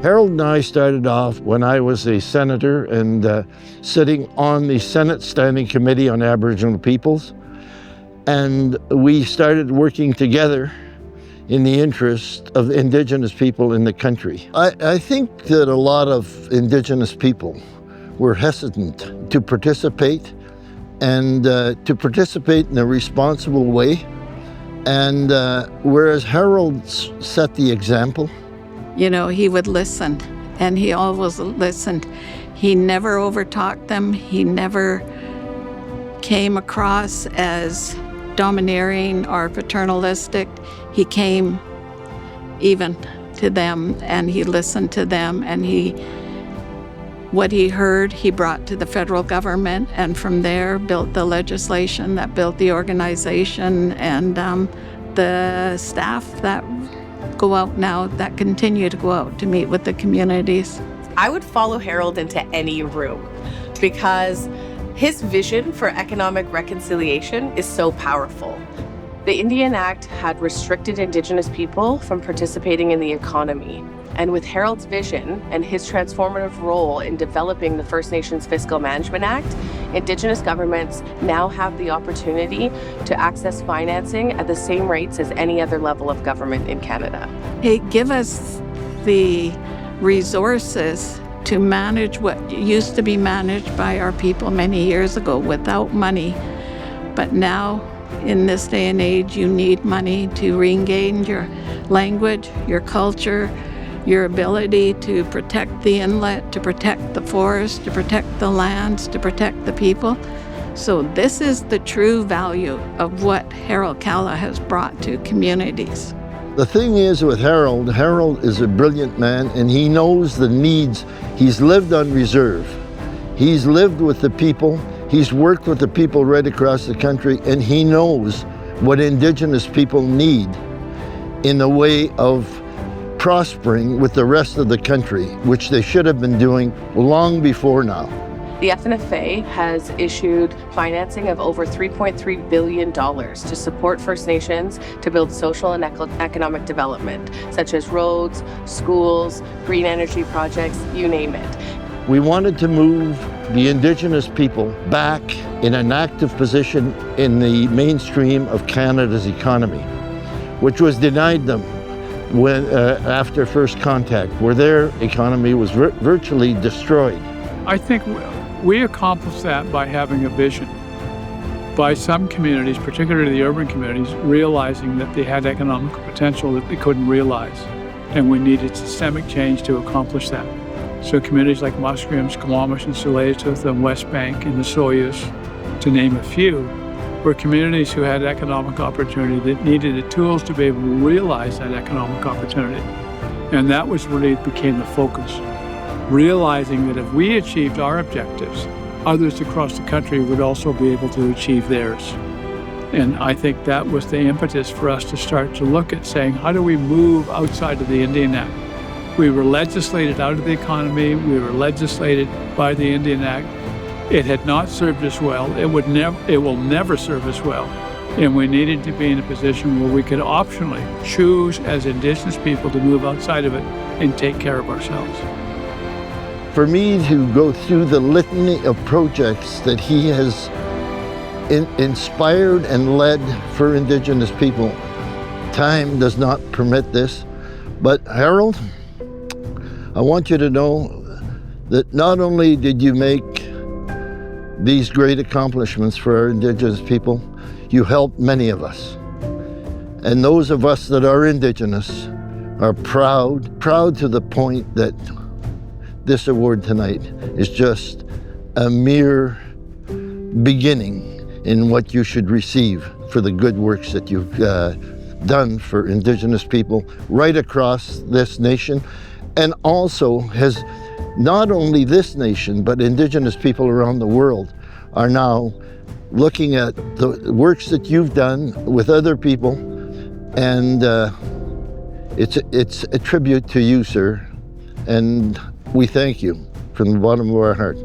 Harold and I started off when I was a senator and sitting on the Senate Standing Committee on Aboriginal Peoples. And we started working together in the interest of Indigenous people in the country. I think that a lot of Indigenous people were hesitant to participate and to participate in a responsible way. And whereas Harold set the example, you know, he would listen, and he always listened. He never overtalked them. He never came across as domineering or paternalistic. He came even to them, and he listened to them, and what he heard, he brought to the federal government, and from there built the legislation that built the organization and the staff that go out now, that continue to go out to meet with the communities. I would follow Harold into any room because his vision for economic reconciliation is so powerful. The Indian Act had restricted Indigenous people from participating in the economy. And with Harold's vision and his transformative role in developing the First Nations Fiscal Management Act, Indigenous governments now have the opportunity to access financing at the same rates as any other level of government in Canada. Hey, give us the resources to manage what used to be managed by our people many years ago without money. But now, in this day and age, you need money to regain your language, your culture, your ability to protect the inlet, to protect the forest, to protect the lands, to protect the people. So this is the true value of what Harold Calla has brought to communities. the thing is with Harold is a brilliant man, and he knows the needs. He's lived on reserve. He's lived with the people. He's worked with the people right across the country, and he knows what Indigenous people need in the way of prospering with the rest of the country, which they should have been doing long before now. The FNFA has issued financing of over $3.3 billion to support First Nations to build social and economic development, such as roads, schools, green energy projects, you name it. We wanted to move the Indigenous people back in an active position in the mainstream of Canada's economy, which was denied them when, after first contact, where their economy was virtually destroyed. I think we accomplished that by having a vision, by some communities, particularly the urban communities, realizing that they had economic potential that they couldn't realize, and we needed systemic change to accomplish that. So communities like Musqueam, Squamish, and Siletus, and West Bank, and the Soyuz, to name a few, were communities who had economic opportunity that needed the tools to be able to realize that economic opportunity. And that was really became the focus. Realizing that if we achieved our objectives, others across the country would also be able to achieve theirs. And I think that was the impetus for us to start to look at saying, how do we move outside of the Indian Act? We were legislated out of the economy. We were legislated by the Indian Act. It had not served us well. It will never serve us well. And we needed to be in a position where we could optionally choose as Indigenous people to move outside of it and take care of ourselves. For me to go through the litany of projects that he has inspired and led for Indigenous people, time does not permit this. But Harold, I want you to know that not only did you make these great accomplishments for our Indigenous people, you helped many of us. And those of us that are Indigenous are proud to the point that this award tonight is just a mere beginning in what you should receive for the good works that you've done for Indigenous people right across this nation, and also has not only this nation, but Indigenous people around the world are now looking at the works that you've done with other people, and it's a tribute to you, sir, and we thank you from the bottom of our heart.